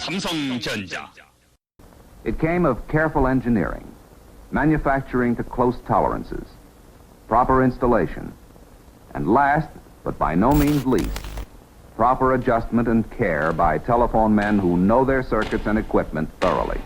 삼성전자. It came of careful engineering, manufacturing to close tolerances, proper installation, and last, but by no means least, proper adjustment and care by telephone men who know their circuits and equipment thoroughly.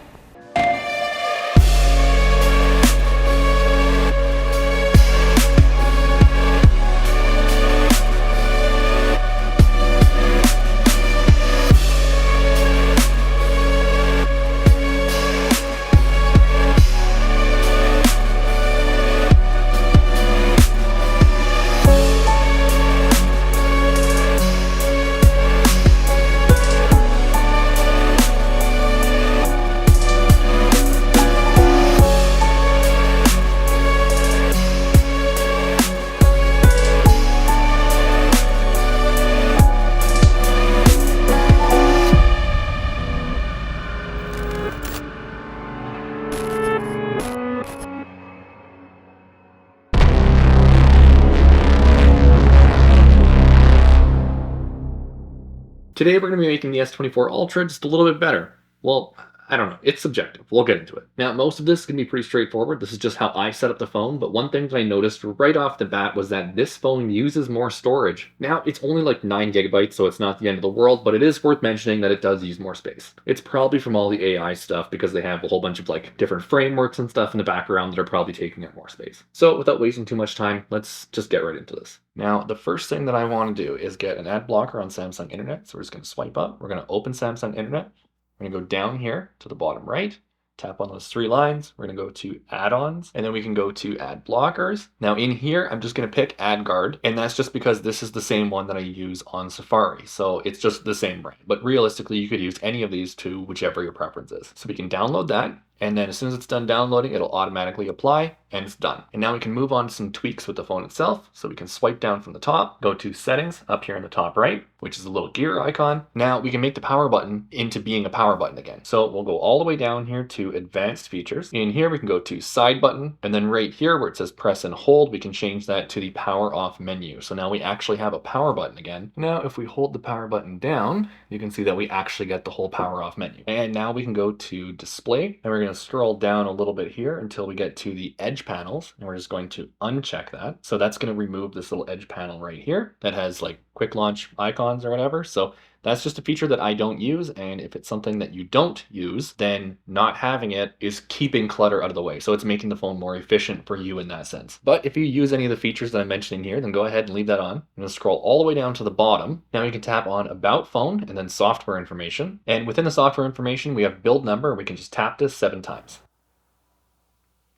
Today we're going to be making the S24 Ultra just a little bit better. Well, I don't know. It's subjective. We'll get into it. Now, most of this is going to be pretty straightforward. This is just how I set up the phone, but one thing that I noticed right off the bat was that this phone uses more storage. Now, it's only like 9 gigabytes, so it's not the end of the world, but it is worth mentioning that it does use more space. It's probably from all the AI stuff because they have a whole bunch of like different frameworks and stuff in the background that are probably taking up more space. So without wasting too much time, let's just get right into this. Now, the first thing that I want to do is get an ad blocker on Samsung Internet. So we're just going to swipe up. We're going to open Samsung Internet. We're going to go down here to the bottom right, tap on those 3 lines. We're going to go to add-ons, and then we can go to ad blockers. Now in here, I'm just going to pick AdGuard, and that's just because this is the same one that I use on Safari. So it's just the same brand, but realistically, you could use any of these two, whichever your preference is. So we can download that. And then as soon as it's done downloading, it'll automatically apply and it's done. And now we can move on to some tweaks with the phone itself. So we can swipe down from the top, go to settings up here in the top right, which is a little gear icon. Now we can make the power button into being a power button again. So we'll go all the way down here to advanced features. In here, we can go to side button. And then right here where it says press and hold, we can change that to the power off menu. So now we actually have a power button again. Now, if we hold the power button down, you can see that we actually get the whole power off menu. And now we can go to display, and we're going to scroll down a little bit here until we get to the edge panels, and we're just going to uncheck that. So that's going to remove this little edge panel right here that has like quick launch icons or whatever. So that's just a feature that I don't use, and if it's something that you don't use, then not having it is keeping clutter out of the way. So it's making the phone more efficient for you in that sense. But if you use any of the features that I'm mentioning here, then go ahead and leave that on. I'm going to scroll all the way down to the bottom. Now you can tap on About Phone and then Software Information. And within the software information, we have Build Number. We can just tap this 7 times.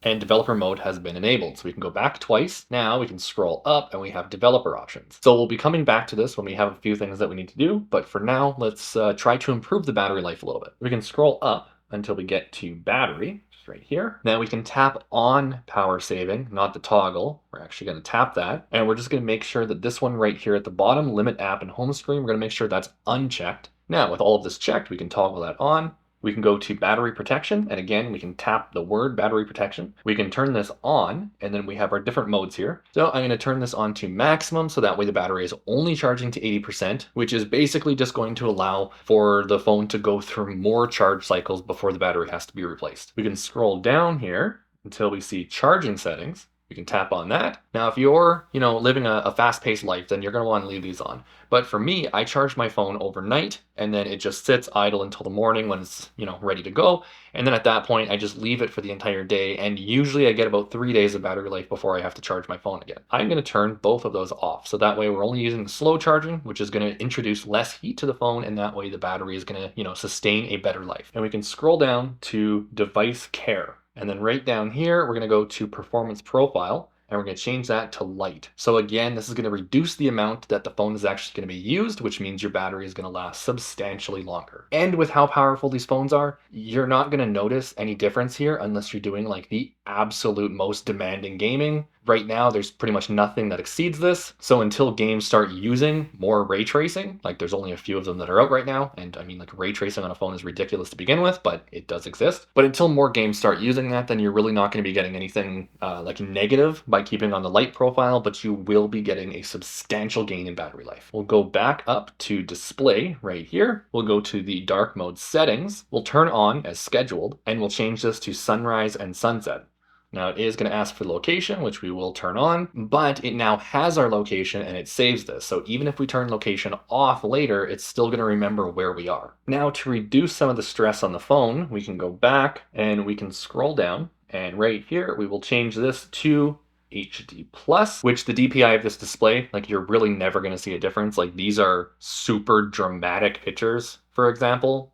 And developer mode has been enabled. So we can go back twice. Now we can scroll up and we have developer options. So we'll be coming back to this when we have a few things that we need to do. But for now, let's try to improve the battery life a little bit. We can scroll up until we get to battery, just right here. Now we can tap on power saving, not the toggle. We're actually going to tap that. And we're just going to make sure that this one right here at the bottom, limit app and home screen, we're going to make sure that's unchecked. Now with all of this checked, we can toggle that on. We can go to battery protection, and again, we can tap the word battery protection. We can turn this on, and then we have our different modes here. So I'm going to turn this on to maximum, so that way the battery is only charging to 80%, which is basically just going to allow for the phone to go through more charge cycles before the battery has to be replaced. We can scroll down here until we see charging settings. We can tap on that. Now, if you're, living a fast-paced life, then you're going to want to leave these on. But for me, I charge my phone overnight, and then it just sits idle until the morning when it's, ready to go. And then at that point, I just leave it for the entire day. And usually I get about 3 days of battery life before I have to charge my phone again. I'm going to turn both of those off. So that way we're only using the slow charging, which is going to introduce less heat to the phone. And that way the battery is going to, sustain a better life. And we can scroll down to device care. And then right down here, we're going to go to performance profile, and we're going to change that to light. So again, this is going to reduce the amount that the phone is actually going to be used, which means your battery is going to last substantially longer. And with how powerful these phones are, you're not going to notice any difference here unless you're doing like the absolute most demanding gaming. Right now, there's pretty much nothing that exceeds this. So until games start using more ray tracing, like there's only a few of them that are out right now. And I mean, like ray tracing on a phone is ridiculous to begin with, but it does exist. But until more games start using that, then you're really not going to be getting anything like negative by keeping on the light profile, but you will be getting a substantial gain in battery life. We'll go back up to display right here. We'll go to the dark mode settings. We'll turn on as scheduled, and we'll change this to sunrise and sunset. Now it is going to ask for the location, which we will turn on, but it now has our location and it saves this. So even if we turn location off later, it's still going to remember where we are. Now to reduce some of the stress on the phone, we can go back and we can scroll down, and right here we will change this to HD plus, which the DPI of this display, like you're really never going to see a difference. Like these are super dramatic pictures, for example.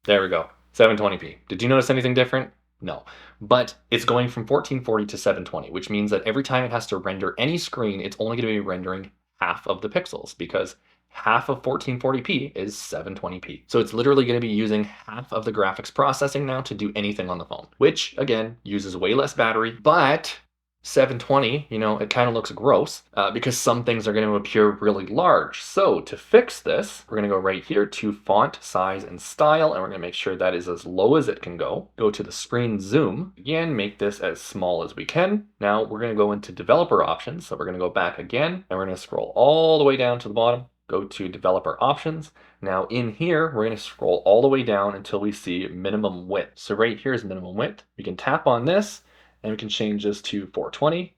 There we go, 720p. Did you notice anything different? No, but it's going from 1440 to 720, which means that every time it has to render any screen, it's only going to be rendering half of the pixels, because half of 1440p is 720p. So it's literally going to be using half of the graphics processing now to do anything on the phone, which again uses way less battery, but 720, it kind of looks gross because some things are going to appear really large. So to fix this, we're going to go right here to font, size, and style, and we're going to make sure that is as low as it can go. Go to the screen zoom. Again, make this as small as we can. Now we're going to go into developer options. So we're going to go back again, and we're going to scroll all the way down to the bottom. Go to developer options. Now in here, we're going to scroll all the way down until we see minimum width. So right here is minimum width. We can tap on this, and we can change this to 420,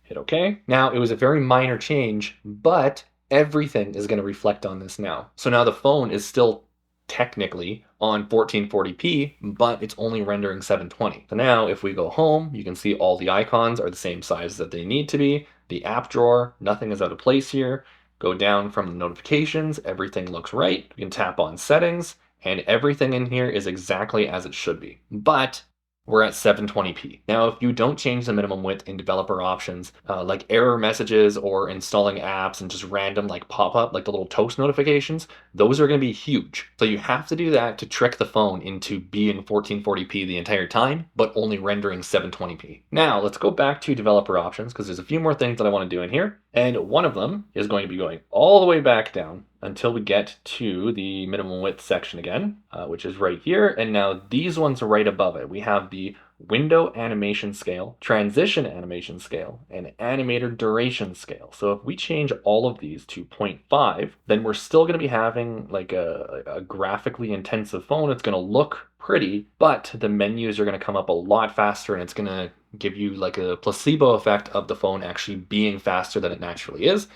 hit OK. Now, it was a very minor change, but everything is going to reflect on this now. So now the phone is still technically on 1440p, but it's only rendering 720. So now if we go home, you can see all the icons are the same size that they need to be. The app drawer, nothing is out of place here. Go down from the notifications, everything looks right. You can tap on settings, and everything in here is exactly as it should be. But we're at 720p. Now, if you don't change the minimum width in developer options, like error messages or installing apps and just random like pop-up, like the little toast notifications, those are going to be huge. So you have to do that to trick the phone into being 1440p the entire time, but only rendering 720p. Now, let's go back to developer options because there's a few more things that I want to do in here. And one of them is going to be going all the way back down until we get to the minimum width section again, which is right here. And now these ones are right above it. We have the window animation scale, transition animation scale, and animator duration scale. So if we change all of these to 0.5, then we're still going to be having like a graphically intensive phone. It's going to look pretty, but the menus are going to come up a lot faster, and it's going to give you like a placebo effect of the phone actually being faster than it naturally is,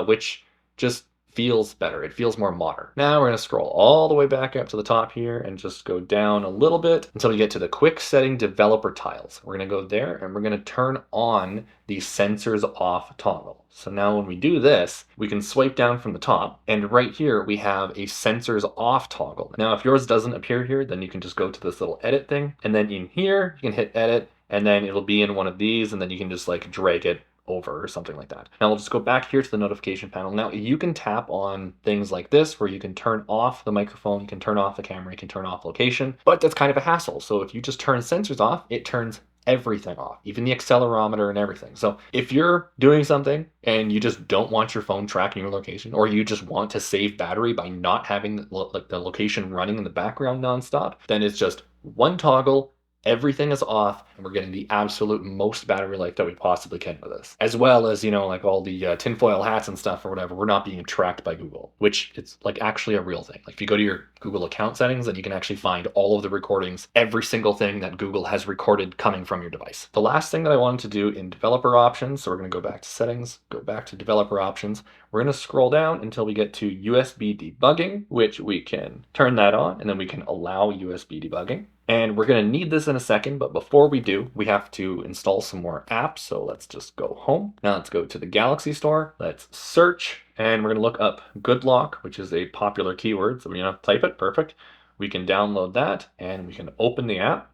which just feels better. It feels more modern. Now we're going to scroll all the way back up to the top here and just go down a little bit until we get to the quick setting developer tiles. We're going to go there and we're going to turn on the sensors off toggle. So now when we do this, we can swipe down from the top, and right here we have a sensors off toggle. Now if yours doesn't appear here, then you can just go to this little edit thing, and then in here you can hit edit, and then it'll be in one of these, and then you can just like drag it over or something like that. Now we'll just go back here to the notification panel. Now you can tap on things like this where you can turn off the microphone, you can turn off the camera, you can turn off location, but that's kind of a hassle. So if you just turn sensors off, it turns everything off, even the accelerometer and everything. So if you're doing something and you just don't want your phone tracking your location, or you just want to save battery by not having the location running in the background nonstop, then it's just one toggle, everything is off, and we're getting the absolute most battery life that we possibly can with this. As well as, like all the tinfoil hats and stuff or whatever, we're not being tracked by Google, which it's like actually a real thing. Like if you go to your Google account settings, then you can actually find all of the recordings, every single thing that Google has recorded coming from your device. The last thing that I wanted to do in developer options, so we're going to go back to settings, go back to developer options. We're going to scroll down until we get to USB debugging, which we can turn that on, and then we can allow USB debugging. And we're going to need this in a second, but before we do, we have to install some more apps. So let's just go home. Now let's go to the Galaxy Store. Let's search, and we're going to look up good lock, which is a popular keyword. So we don't have to type it. Perfect. We can download that, and we can open the app.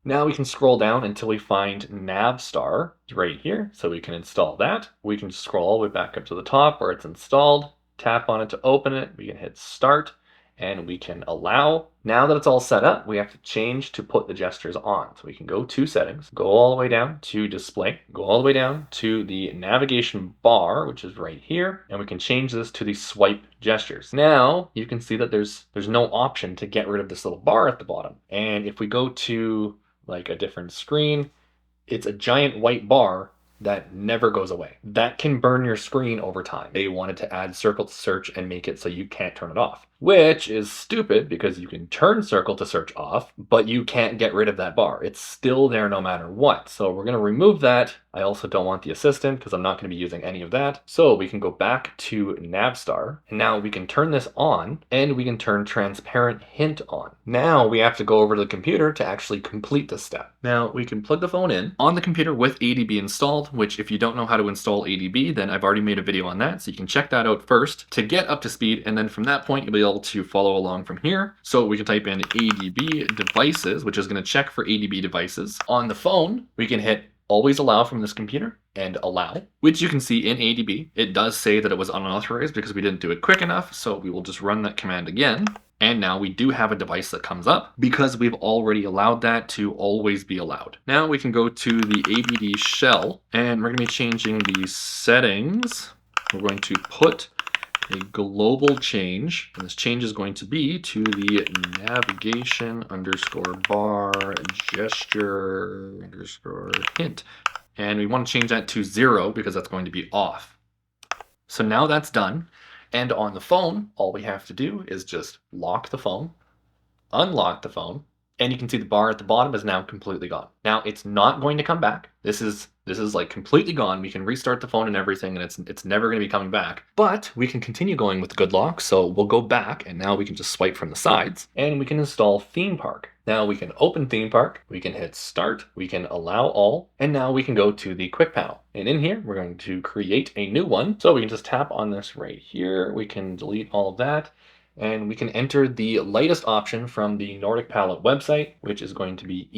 Now we can scroll down until we find Navstar right here. So we can install that. We can scroll all the way back up to the top where it's installed, tap on it to open it. We can hit start. and we can allow. Now that it's all set up, we have to change to put the gestures on. So we can go to settings, go all the way down to display, go all the way down to the navigation bar, which is right here, and we can change this to the swipe gestures. Now you can see that there's no option to get rid of this little bar at the bottom. And if we go to like a different screen, it's a giant white bar that never goes away. That can burn your screen over time. They wanted to add circle to search and make it so you can't turn it off, which is stupid because you can turn circle to search off, but you can't get rid of that bar. It's still there no matter what. So we're going to remove that. I also don't want the assistant because I'm not going to be using any of that. So we can go back to Navstar, and now we can turn this on, and we can turn transparent hint on. Now we have to go over to the computer to actually complete this step. Now we can plug the phone in on the computer with ADB installed, which if you don't know how to install ADB, then I've already made a video on that. So you can check that out first to get up to speed. And then from that point, you'll be able to follow along from here. So we can type in ADB devices, which is going to check for ADB devices. On the phone, we can hit always allow from this computer and allow, which you can see in ADB. It does say that it was unauthorized because we didn't do it quick enough. So we will just run that command again. And now we do have a device that comes up because we've already allowed that to always be allowed. Now we can go to the ABD shell, and we're going to be changing the settings. We're going to put a global change, and this change is going to be to the navigation underscore bar gesture underscore hint. And we want to change that to 0 because that's going to be off. So now that's done. And on the phone, all we have to do is just lock the phone, unlock the phone, and you can see the bar at the bottom is now completely gone. Now it's not going to come back. This is like completely gone. We can restart the phone and everything, and it's never going to be coming back. But we can continue going with the good lock. So we'll go back, and now we can just swipe from the sides, and we can install Theme Park. Now we can open Theme Park, we can hit Start, we can allow all, and now we can go to the Quick Panel. And in here, we're going to create a new one. So we can just tap on this right here. We can delete all of that. And we can enter the lightest option from the Nordic Palette website, which is going to be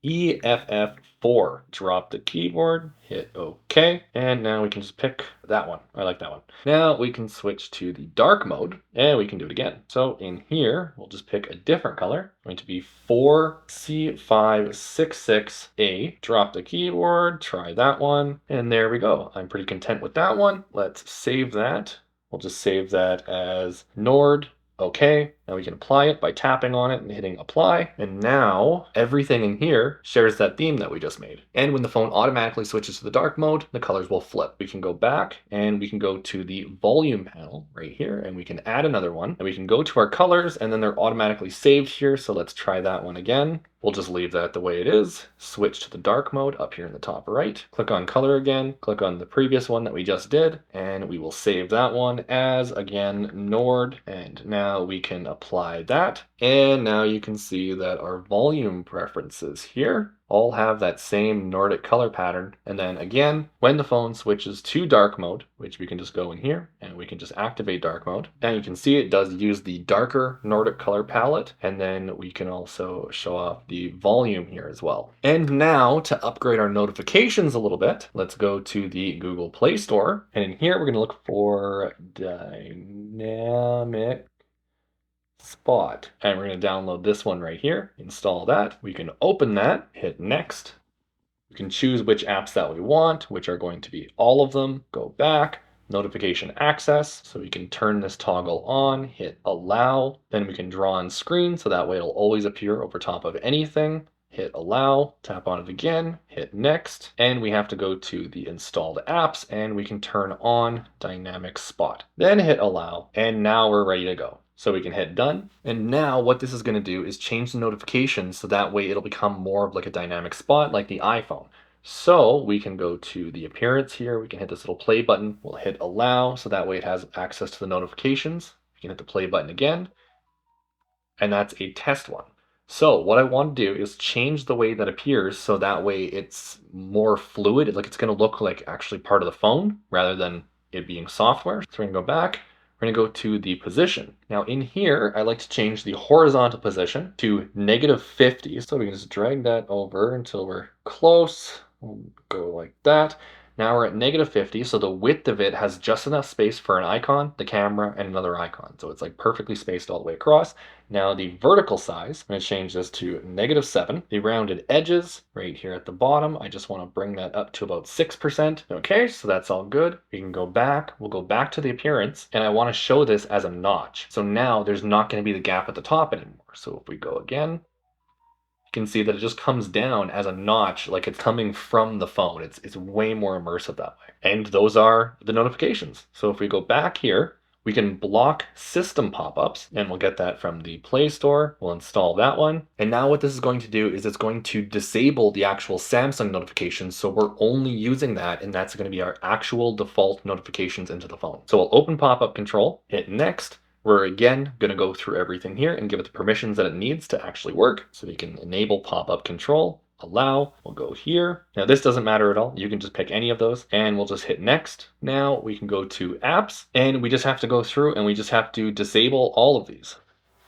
ECEFF4. Drop the keyboard, hit OK, and now we can just pick that one. I like that one. Now we can switch to the dark mode, and we can do it again. So in here, we'll just pick a different color. It's going to be 4C566A. Drop the keyboard, try that one, and there we go. I'm pretty content with that one. Let's save that. We'll just save that as Nord. Okay, now we can apply it by tapping on it and hitting apply. And now everything in here shares that theme that we just made. And when the phone automatically switches to the dark mode, the colors will flip. We can go back and we can go to the volume panel right here, and we can add another one. And we can go to our colors, and then they're automatically saved here. So let's try that one again. We'll just leave that the way it is. Switch to the dark mode up here in the top right. Click on color again. Click on the previous one that we just did. And we will save that one as, again, Nord. And now we can apply that. And now you can see that our volume preferences here all have that same Nordic color pattern. And then again, when the phone switches to dark mode, which we can just go in here and we can just activate dark mode. And you can see it does use the darker Nordic color palette. And then we can also show off the volume here as well. And now to upgrade our notifications a little bit, let's go to the Google Play Store. And in here, we're going to look for Dynamic Spot, and we're going to download this one right here, install that. We can open that, hit next. We can choose which apps that we want, which are going to be all of them. Go back, notification access, so we can turn this toggle on, hit allow. Then we can draw on screen, so that way it'll always appear over top of anything. Hit allow, tap on it again, hit next, and we have to go to the installed apps, and we can turn on Dynamic Spot. Then hit allow, and now we're ready to go. So we can hit done. And now what this is going to do is change the notifications so that way it'll become more of like a dynamic spot like the iPhone. So we can go to the appearance here. We can hit this little play button. We'll hit allow so that way it has access to the notifications. We can hit the play button again. And that's a test one. So what I want to do is change the way that appears so that way it's more fluid. Like it's going to look like actually part of the phone rather than it being software. So we're going to go back. We're going to go to the position. Now in here, I like to change the horizontal position to -50. So we can just drag that over until we're close. We'll go like that. Now we're at -50, so the width of it has just enough space for an icon, the camera, and another icon. So it's like perfectly spaced all the way across. Now the vertical size, I'm going to change this to -7. The rounded edges right here at the bottom, I just want to bring that up to about 6%. Okay, so that's all good. We can go back. We'll go back to the appearance, and I want to show this as a notch. So now there's not going to be the gap at the top anymore. So if we go again, can see that it just comes down as a notch, like it's coming from the phone. It's way more immersive that way. And those are the notifications. So if we go back here, we can block system pop-ups, and we'll get that from the Play Store. We'll install that one. And now what this is going to do is it's going to disable the actual Samsung notifications. So we're only using that, and that's going to be our actual default notifications into the phone. So we'll open pop-up control, hit next. We're again going to go through everything here and give it the permissions that it needs to actually work. So you can enable pop-up control, allow, we'll go here. Now this doesn't matter at all. You can just pick any of those and we'll just hit next. Now we can go to apps and we just have to go through and we just have to disable all of these.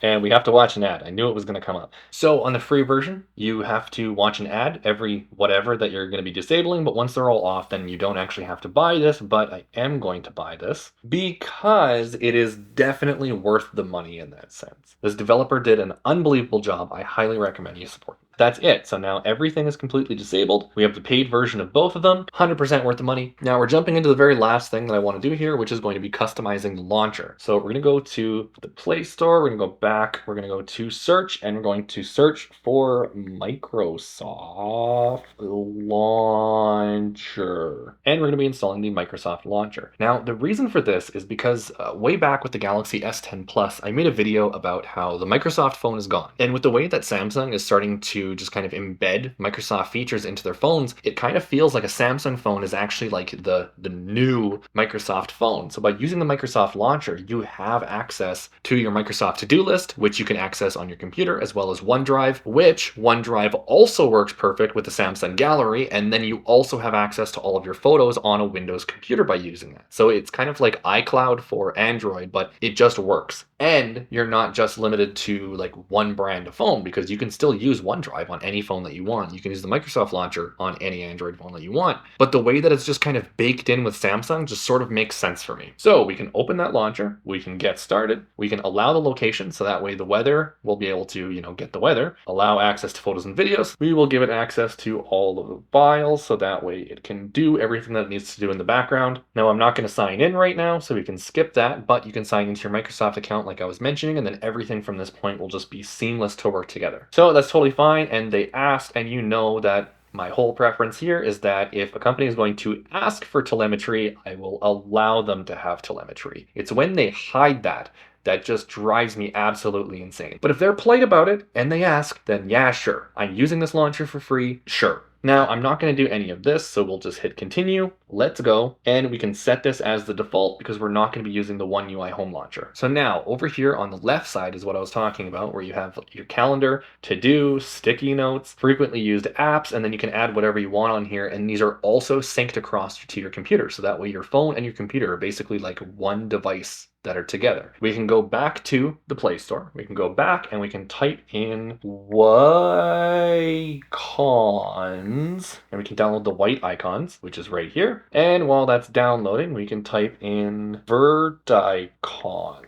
And we have to watch an ad. I knew it was going to come up. So on the free version, you have to watch an ad every whatever that you're going to be disabling. But once they're all off, then you don't actually have to buy this. But I am going to buy this because it is definitely worth the money in that sense. This developer did an unbelievable job. I highly recommend you support them. That's it. So now everything is completely disabled. We have the paid version of both of them, 100% worth the money. Now we're jumping into the very last thing that I want to do here, which is going to be customizing the launcher. So we're going to go to the Play Store. We're going to go back. We're going to go to search and we're going to search for Microsoft Launcher. And we're going to be installing the Microsoft Launcher. Now the reason for this is because way back with the Galaxy S10 Plus, I made a video about how the Microsoft phone is gone. And with the way that Samsung is starting to just kind of embed Microsoft features into their phones, it kind of feels like a Samsung phone is actually like the new Microsoft phone. So by using the Microsoft Launcher, you have access to your Microsoft to-do list, which you can access on your computer, as well as OneDrive, which OneDrive also works perfect with the Samsung Gallery. And then you also have access to all of your photos on a Windows computer by using that. So it's kind of like iCloud for Android, but it just works. And you're not just limited to like one brand of phone, because you can still use OneDrive on any phone that you want. You can use the Microsoft Launcher on any Android phone that you want. But the way that it's just kind of baked in with Samsung just sort of makes sense for me. So we can open that launcher, we can get started, we can allow the location, so that way the weather will be able to, get the weather, allow access to photos and videos. We will give it access to all of the files, so that way it can do everything that it needs to do in the background. Now I'm not going to sign in right now, so we can skip that, but you can sign into your Microsoft account like I was mentioning, and then everything from this point will just be seamless to work together. So that's totally fine, and they asked, and you know that my whole preference here is that if a company is going to ask for telemetry, I will allow them to have telemetry. It's when they hide that just drives me absolutely insane. But if they're polite about it and they ask, then yeah, sure. I'm using this launcher for free, sure. Now, I'm not going to do any of this, so we'll just hit continue, let's go, and we can set this as the default because we're not going to be using the One UI home launcher. So now, over here on the left side is what I was talking about, where you have your calendar, to-do, sticky notes, frequently used apps, and then you can add whatever you want on here, and these are also synced across to your computer, so that way your phone and your computer are basically like one device that are together. We can go back to the Play Store. We can go back and we can type in icons, and we can download the white icons, which is right here. And while that's downloading, we can type in verticons.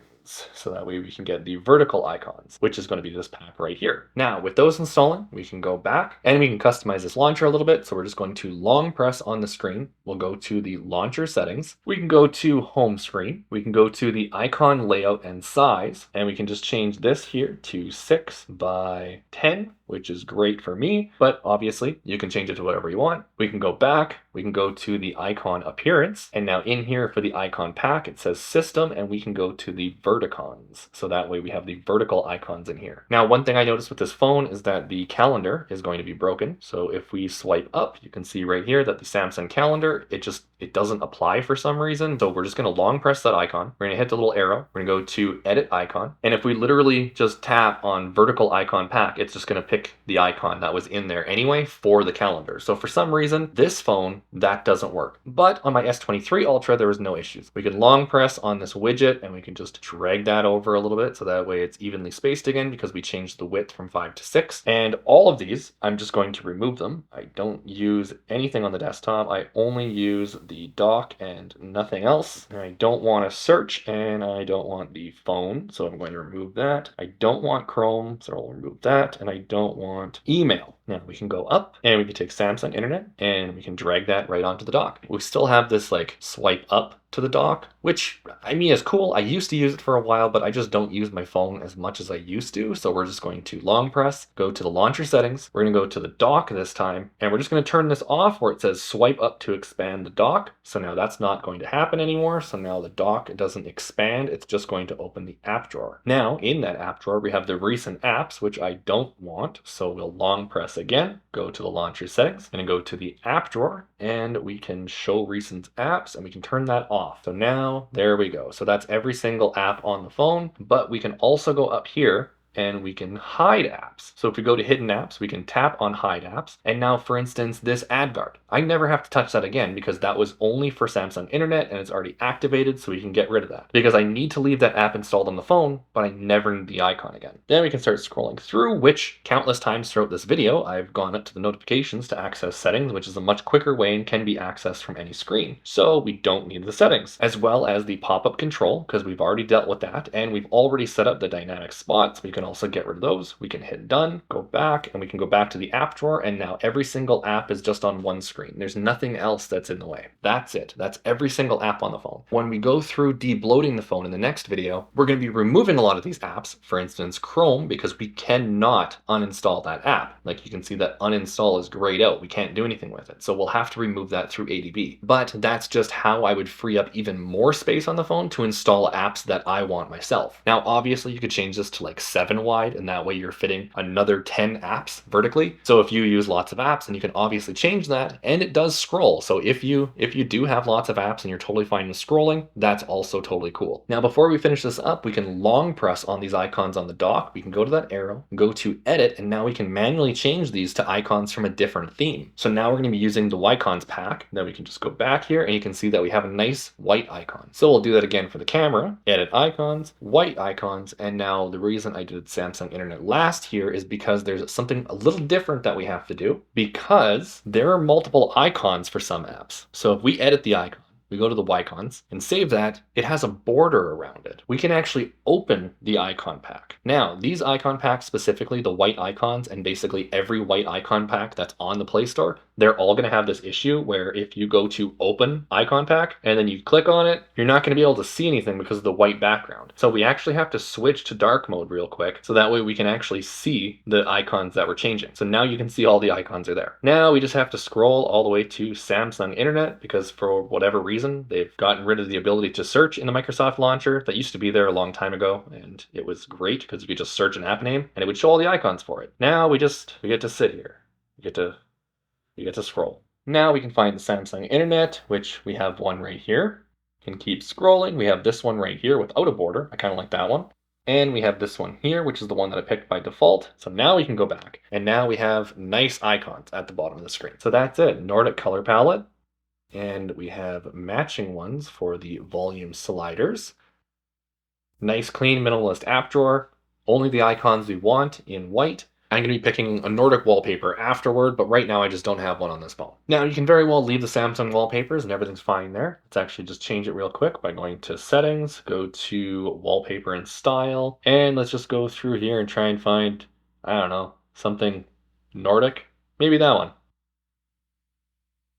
So that way we can get the vertical icons, which is going to be this pack right here. Now, with those installing, we can go back and we can customize this launcher a little bit. So we're just going to long press on the screen. We'll go to the launcher settings. We can go to home screen. We can go to the icon layout and size, and we can just change this here to 6 by 10, which is great for me, but obviously you can change it to whatever you want. We can go back, we can go to the icon appearance, and now in here for the icon pack, it says system, and we can go to the verticons. So that way we have the vertical icons in here. Now, one thing I noticed with this phone is that the calendar is going to be broken. So if we swipe up, you can see right here that the Samsung calendar, it just it doesn't apply for some reason. So we're just going to long press that icon. We're going to hit the little arrow. We're going to go to edit icon. And if we literally just tap on vertical icon pack, it's just going to pick the icon that was in there anyway for the calendar. So for some reason, this phone, that doesn't work. But on my S23 Ultra, there was no issues. We can long press on this widget and we can just drag that over a little bit. So that way it's evenly spaced again because we changed the width from 5 to 6. And all of these, I'm just going to remove them. I don't use anything on the desktop. I only use the dock and nothing else. And I don't want to search and I don't want the phone. So I'm going to remove that. I don't want Chrome, so I'll remove that. And I don't want email. Now we can go up and we can take Samsung Internet and we can drag that right onto the dock. We still have this like swipe up to the dock, which I mean is cool. I used to use it for a while, but I just don't use my phone as much as I used to. So we're just going to long press, go to the launcher settings. We're going to go to the dock this time, and we're just going to turn this off where it says swipe up to expand the dock. So now that's not going to happen anymore. So now the dock doesn't expand. It's just going to open the app drawer. Now in that app drawer, we have the recent apps, which I don't want. So we'll long press again, go to the launcher settings and go to the app drawer, and we can show recent apps and we can turn that off. So now there we go. So that's every single app on the phone, but we can also go up here and we can hide apps. So if we go to hidden apps, we can tap on hide apps. And now, for instance, this ad guard, I never have to touch that again because that was only for Samsung Internet and it's already activated, so we can get rid of that because I need to leave that app installed on the phone, but I never need the icon again. Then we can start scrolling through, which countless times throughout this video, I've gone up to the notifications to access settings, which is a much quicker way and can be accessed from any screen. So we don't need the settings, as well as the pop-up control because we've already dealt with that and we've already set up the dynamic spots. We can also get rid of those. We can hit done, go back, and we can go back to the app drawer, and now every single app is just on one screen. There's nothing else that's in the way. That's it. That's every single app on the phone. When we go through debloating the phone in the next video, we're going to be removing a lot of these apps, for instance, Chrome, because we cannot uninstall that app. Like you can see that uninstall is grayed out. We can't do anything with it. So we'll have to remove that through ADB. But that's just how I would free up even more space on the phone to install apps that I want myself. Now, obviously, you could change this to like 7 wide, and that way you're fitting another 10 apps vertically. So if you use lots of apps, and you can obviously change that, and it does scroll. So if you do have lots of apps and you're totally fine with scrolling, that's also totally cool. Now, before we finish this up, we can long press on these icons on the dock. We can go to that arrow, go to edit, and now we can manually change these to icons from a different theme. So now we're going to be using the Wycons pack. Then we can just go back here and you can see that we have a nice white icon. So we'll do that again for the camera, edit icons, white icons, and now the reason I did Samsung Internet last here is because there's something a little different that we have to do because there are multiple icons for some apps. So if we edit the icon, we go to the Wycons and save that, it has a border around it. We can actually open the icon pack. Now, these icon packs, specifically the white icons and basically every white icon pack that's on the Play Store, they're all going to have this issue where if you go to open icon pack and then you click on it, you're not going to be able to see anything because of the white background. So we actually have to switch to dark mode real quick so that way we can actually see the icons that we're changing. So now you can see all the icons are there. Now we just have to scroll all the way to Samsung Internet because for whatever reason, they've gotten rid of the ability to search in the Microsoft launcher. That used to be there a long time ago, and it was great because you could just search an app name and it would show all the icons for it. Now we get to sit here. We get to scroll. Now we can find the Samsung Internet, which we have one right here. Can keep scrolling. We have this one right here without a border. I kind of like that one. And we have this one here, which is the one that I picked by default. So now we can go back. And now we have nice icons at the bottom of the screen. So that's it. Nordic color palette. And we have matching ones for the volume sliders. Nice, clean, minimalist app drawer. Only the icons we want in white. I'm going to be picking a Nordic wallpaper afterward, but right now I just don't have one on this phone. Now, you can very well leave the Samsung wallpapers and everything's fine there. Let's actually just change it real quick by going to Settings, go to Wallpaper and Style, and let's just go through here and try and find, I don't know, something Nordic. Maybe that one.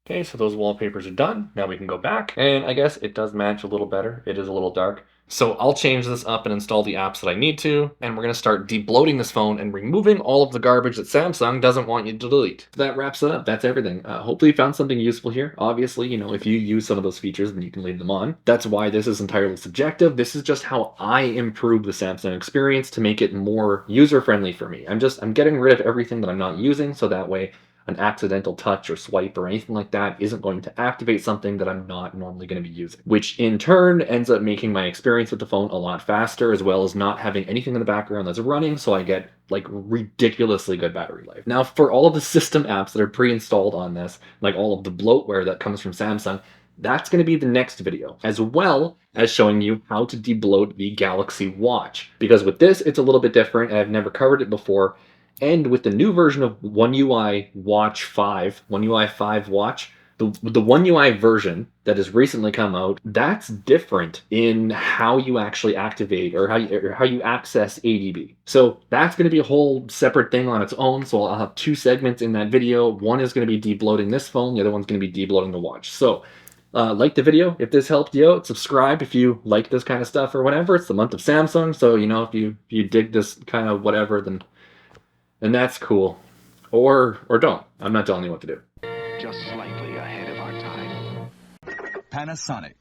Okay, so those wallpapers are done. Now we can go back, and I guess it does match a little better. It is a little dark. So I'll change this up and install the apps that I need to, and we're going to start debloating this phone and removing all of the garbage that Samsung doesn't want you to delete. That wraps it up. That's everything. Hopefully you found something useful here. Obviously, if you use some of those features, then you can leave them on. That's why this is entirely subjective. This is just how I improve the Samsung experience to make it more user-friendly for me. I'm getting rid of everything that I'm not using, so that way an accidental touch or swipe or anything like that isn't going to activate something that I'm not normally going to be using, which in turn ends up making my experience with the phone a lot faster, as well as not having anything in the background that's running, so I get like ridiculously good battery life. Now, for all of the system apps that are pre-installed on this, like all of the bloatware that comes from Samsung, that's going to be the next video, as well as showing you how to debloat the Galaxy Watch. Because with this, it's a little bit different, and I've never covered it before. And with the new version of One UI Watch 5, One UI 5 Watch, the One UI version that has recently come out, that's different in how you actually activate or how you access ADB. So that's going to be a whole separate thing on its own. So I'll have two segments in that video. One is going to be debloating this phone. The other one's going to be debloating the watch. So like the video if this helped you out. Subscribe if you like this kind of stuff or whatever. It's the month of Samsung, so you know, if you dig this kind of whatever, then that's cool. Or don't. I'm not telling you what to do. Just slightly ahead of our time. Panasonic.